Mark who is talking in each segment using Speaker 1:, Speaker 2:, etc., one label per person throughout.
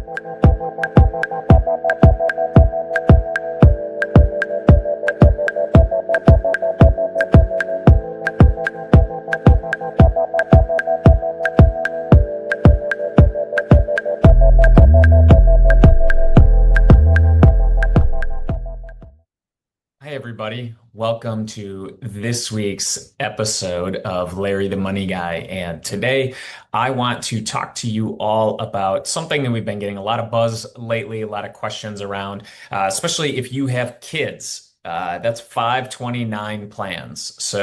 Speaker 1: Hey, everybody. Welcome to this week's episode of Larry the Money Guy. And today I want to talk to you all about something that we've been getting a lot of buzz lately, a lot of questions around, especially if you have kids. That's 529 plans.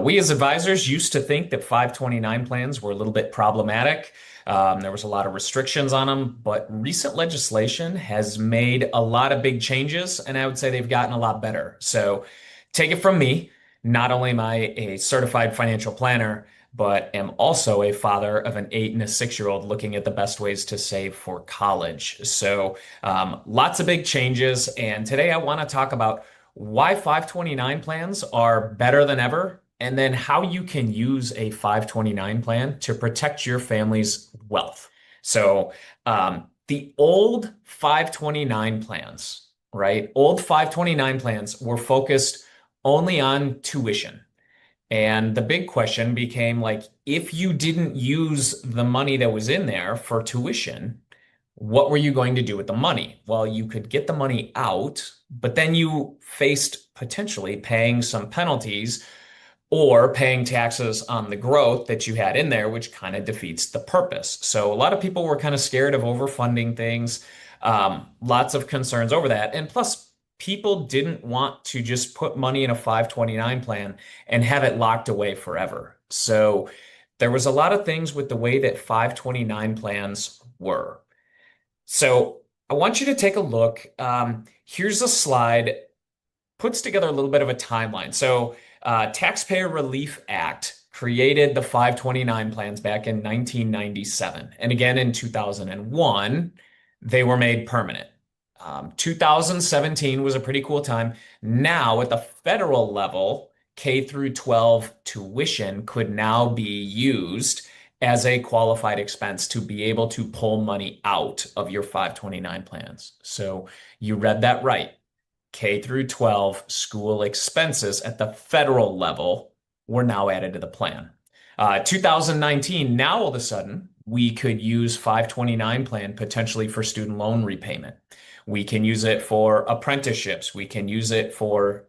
Speaker 1: We as advisors used to think that 529 plans were a little bit problematic. There was a lot of restrictions on them, but recent legislation has made a lot of big changes, and I would say they've gotten a lot better. So take it from me. Not only am I a certified financial planner, but am also a father of an 8 and a 6-year-old looking at the best ways to save for college. Lots of big changes. And today I want to talk about why 529 plans are better than ever, and then how you can use a 529 plan to protect your family's wealth. The old 529 plans, right? Old 529 plans were focused only on tuition. And the big question became like, if you didn't use the money that was in there for tuition, what were you going to do with the money? Well, you could get the money out, but then you faced potentially paying some penalties or paying taxes on the growth that you had in there, which kind of defeats the purpose. So a lot of people were kind of scared of overfunding things, lots of concerns over that. And plus, people didn't want to just put money in a 529 plan and have it locked away forever. So there was a lot of things with the way that 529 plans were. So I want you to take a look. Here's a slide, puts together a little bit of a timeline. Taxpayer Relief Act created the 529 plans back in 1997. And again, in 2001, they were made permanent. 2017 was a pretty cool time. Now, at the federal level, K through 12 tuition could now be used as a qualified expense to be able to pull money out of your 529 plans. So you read that right. K through 12 school expenses at the federal level were now added to the plan. 2019, now all of a sudden, we could use 529 plan potentially for student loan repayment. We can use it for apprenticeships. We can use it for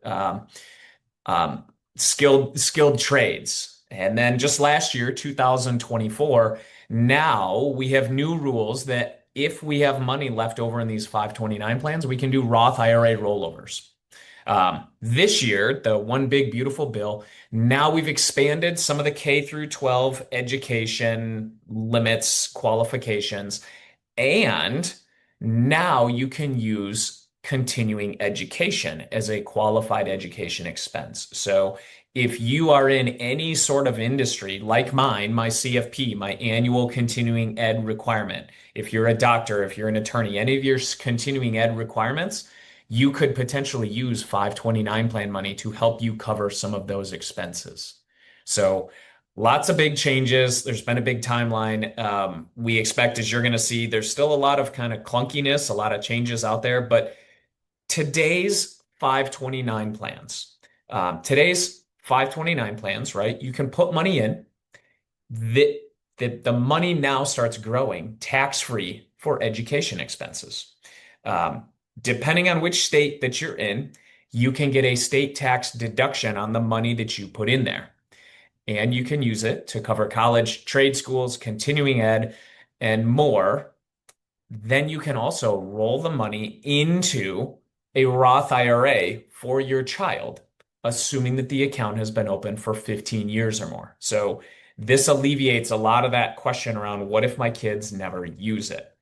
Speaker 1: skilled trades. And then just last year, 2024, now we have new rules that if we have money left over in these 529 plans, we can do Roth IRA rollovers. This year, the one big beautiful bill, now we've expanded some of the K through 12 education limits, qualifications, and now you can use continuing education as a qualified education expense. So if you are in any sort of industry like mine, my CFP, my annual continuing ed requirement, if you're a doctor, if you're an attorney, any of your continuing ed requirements, you could potentially use 529 plan money to help you cover some of those expenses. So lots of big changes. There's been a big timeline. We expect, as you're going to see, there's still a lot of kind of clunkiness, a lot of changes out there, but today's 529 plans, right? You can put money in. The money now starts growing tax-free for education expenses. Depending on which state that you're in, you can get a state tax deduction on the money that you put in there. And you can use it to cover college, trade schools, continuing ed, and more. Then you can also roll the money into a Roth IRA for your child, assuming that the account has been open for 15 years or more. So this alleviates a lot of that question around what if my kids never use it?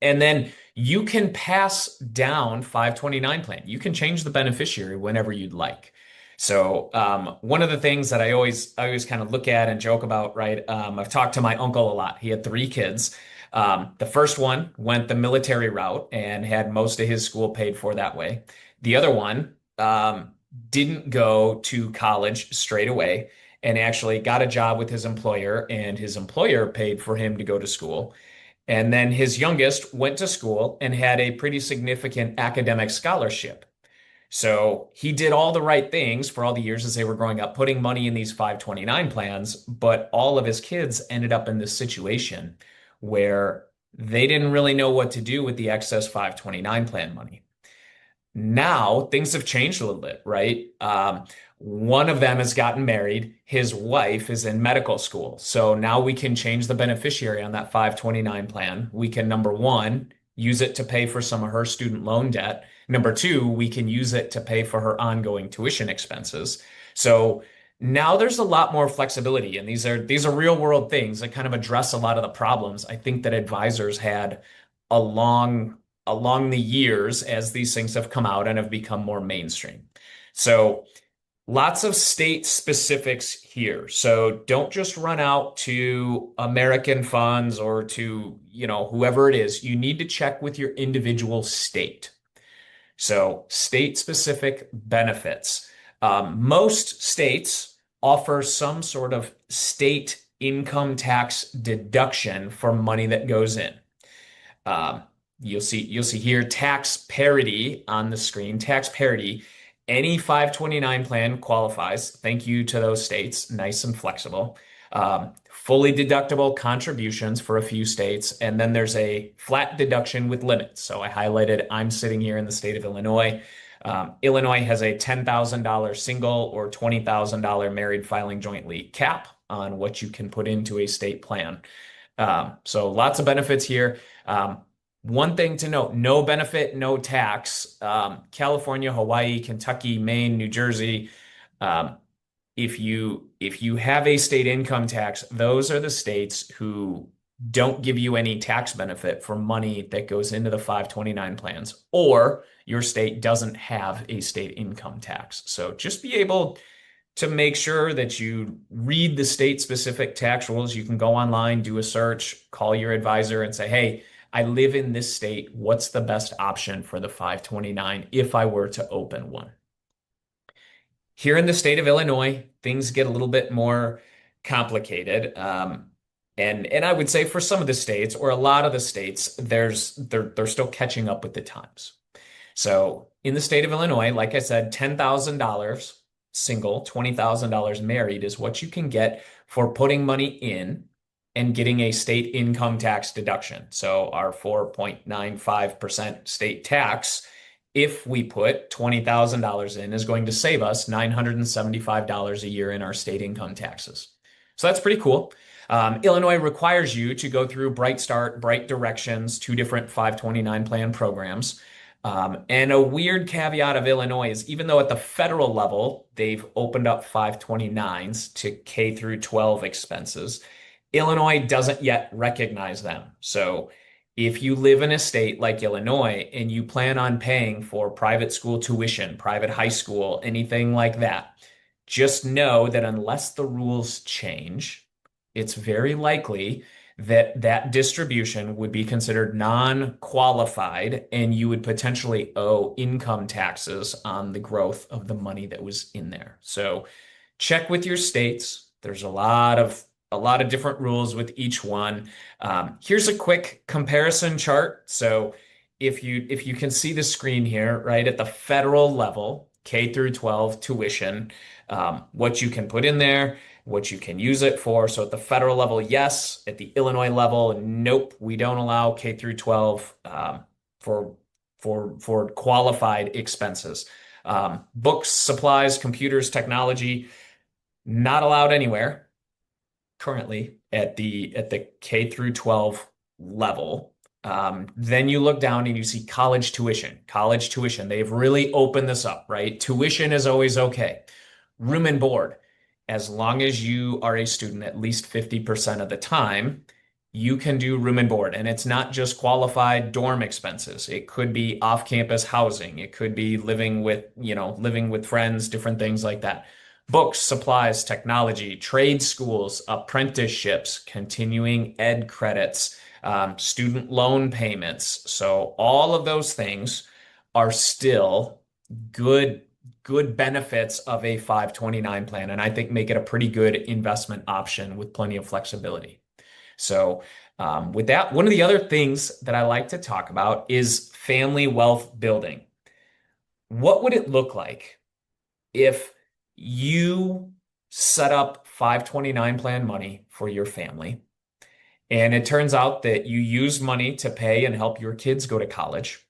Speaker 1: And then you can pass down 529 plan. You can change the beneficiary whenever you'd like. So one of the things that I always kind of look at and joke about, right? I've talked to my uncle a lot. He had 3 kids. The first one went the military route and had most of his school paid for that way. The other one didn't go to college straight away and actually got a job with his employer, and his employer paid for him to go to school. And then his youngest went to school and had a pretty significant academic scholarship. So he did all the right things for all the years as they were growing up, putting money in these 529 plans, but all of his kids ended up in this situation where they didn't really know what to do with the excess 529 plan money. Now things have changed a little bit, right? One of them has gotten married. His wife is in medical school. So now we can change the beneficiary on that 529 plan. We can, number one, use it to pay for some of her student loan debt. Number two, we can use it to pay for her ongoing tuition expenses. So now there's a lot more flexibility, and these are real world things that kind of address a lot of the problems I think that advisors had along along the years as these things have come out and have become more mainstream. So lots of state specifics here. So don't just run out to American funds or to, whoever it is. You need to check with your individual state. So state specific benefits. Most states offer some sort of state income tax deduction for money that goes in. Um, you'll see here tax parity on the screen. Tax parity. Any 529 plan qualifies. Thank you to those states. Nice and flexible. Fully deductible contributions for a few states, and then there's a flat deduction with limits. So I highlighted I'm sitting here in the state of Illinois. Illinois has a $10,000 single or $20,000 married filing jointly cap on what you can put into a state plan. So lots of benefits here. One thing to note, no benefit, no tax. California, Hawaii, Kentucky, Maine, New Jersey. If you have a state income tax, those are the states who don't give you any tax benefit for money that goes into the 529 plans, or your state doesn't have a state income tax. So just be able to make sure that you read the state specific tax rules. You can go online, do a search, call your advisor and say, hey, I live in this state. What's the best option for the 529 if I were to open one? Here in the state of Illinois, things get a little bit more complicated. And I would say for some of the states or a lot of the states, they're still catching up with the times. So in the state of Illinois, like I said, $10,000 single, $20,000 married is what you can get for putting money in and getting a state income tax deduction. So our 4.95% state tax, if we put $20,000 in, is going to save us $975 a year in our state income taxes. So that's pretty cool. Illinois requires you to go through Bright Start, Bright Directions, two different 529 plan programs. And a weird caveat of Illinois is even though at the federal level, they've opened up 529s to K through 12 expenses, Illinois doesn't yet recognize them. So if you live in a state like Illinois and you plan on paying for private school tuition, private high school, anything like that, just know that unless the rules change, it's very likely that that distribution would be considered non-qualified and you would potentially owe income taxes on the growth of the money that was in there. So check with your states. There's a lot of different rules with each one. Here's a quick comparison chart. So if you can see the screen here, right at the federal level, K through 12 tuition, what you can put in there, what you can use it for. So at the federal level, yes. At the Illinois level, nope. We don't allow K through 12 for qualified expenses. Books, supplies, computers, technology, not allowed anywhere currently at the K through 12 level. Then you look down and you see college tuition. College tuition. They've really opened this up, right? Tuition is always okay. Room and board. As long as you are a student at least 50% of the time, you can do room and board. And it's not just qualified dorm expenses. It could be off-campus housing. It could be living with friends, different things like that. Books, supplies, technology, trade schools, apprenticeships, continuing ed credits, student loan payments. So all of those things are still good benefits of a 529 plan, and I think make it a pretty good investment option with plenty of flexibility. So With that, one of the other things that I like to talk about is family wealth building. What would it look like if you set up 529 plan money for your family, and it turns out that you use money to pay and help your kids go to college,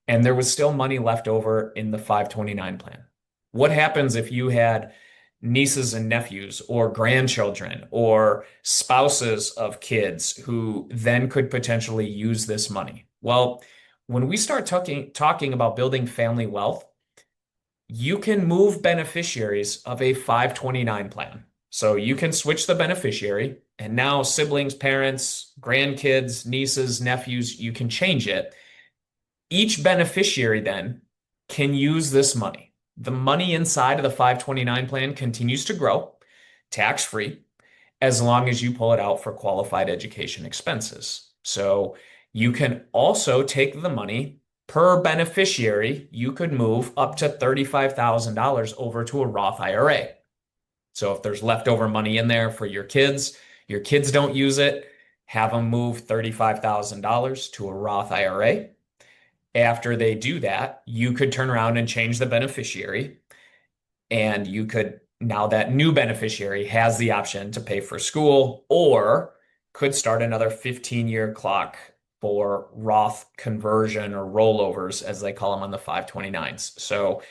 Speaker 1: and there was still money left over in the 529 plan? What happens if you had nieces and nephews or grandchildren or spouses of kids who then could potentially use this money? Well, when we start talking about building family wealth, you can move beneficiaries of a 529 plan. So you can switch the beneficiary, and now siblings, parents, grandkids, nieces, nephews, you can change it. Each beneficiary then can use this money. The money inside of the 529 plan continues to grow tax free as long as you pull it out for qualified education expenses. So you can also take the money per beneficiary. You could move up to $35,000 over to a Roth IRA. So if there's leftover money in there for your kids don't use it, have them move $35,000 to a Roth IRA. After they do that, you could turn around and change the beneficiary, and you could now that new beneficiary has the option to pay for school or could start another 15-year clock for Roth conversion or rollovers, as they call them on the 529s. So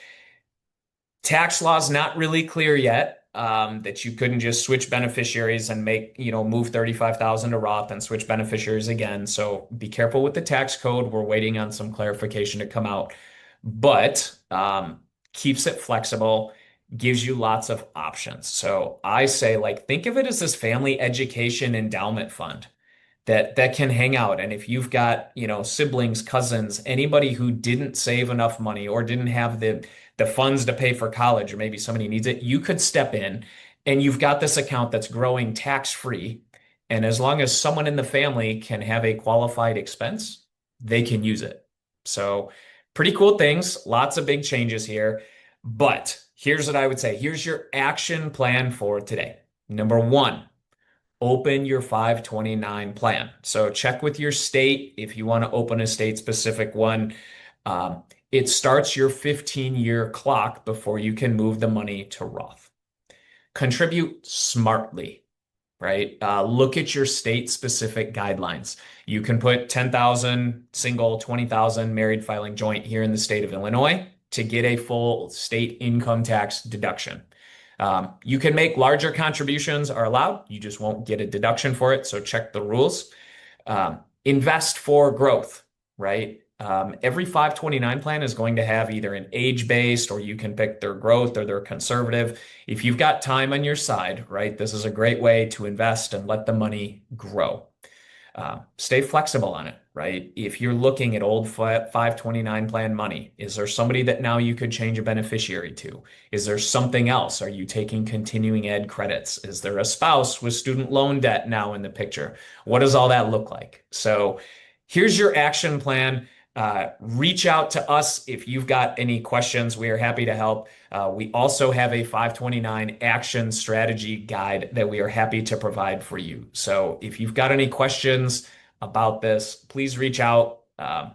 Speaker 1: tax law is not really clear yet. That you couldn't just switch beneficiaries and move 35,000 to Roth and switch beneficiaries again. So be careful with the tax code. We're waiting on some clarification to come out, but keeps it flexible, gives you lots of options. So I say, think of it as this family education endowment fund that can hang out. And if you've got, siblings, cousins, anybody who didn't save enough money or didn't have the funds to pay for college, or maybe somebody needs it, you could step in and you've got this account that's growing tax free. And as long as someone in the family can have a qualified expense, they can use it. So pretty cool things, lots of big changes here. But here's what I would say. Here's your action plan for today. Number one, open your 529 plan. So check with your state if you want to open a state specific one. It starts your 15-year clock before you can move the money to Roth. Contribute smartly, right? Look at your state specific guidelines. You can put 10,000 single, 20,000 married filing joint here in the state of Illinois to get a full state income tax deduction. You can make larger contributions are allowed. You just won't get a deduction for it. So check the rules. Invest for growth, right? Every 529 plan is going to have either an age-based, or you can pick their growth or their conservative. If you've got time on your side, right, this is a great way to invest and let the money grow. Stay flexible on it, right? If you're looking at old 529 plan money, is there somebody that now you could change a beneficiary to? Is there something else? Are you taking continuing ed credits? Is there a spouse with student loan debt now in the picture? What does all that look like? So here's your action plan. Reach out to us if you've got any questions. We are happy to help. We also have a 529 action strategy guide that we are happy to provide for you. So if you've got any questions about this, please reach out.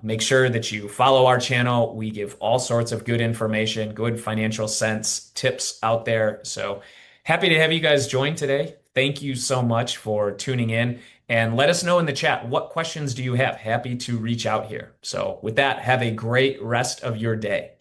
Speaker 1: Make sure that you follow our channel. We give all sorts of good information, good financial sense tips out there. So happy to have you guys join today. Thank you so much for tuning in. And let us know in the chat, what questions do you have? Happy to reach out here. So with that, have a great rest of your day.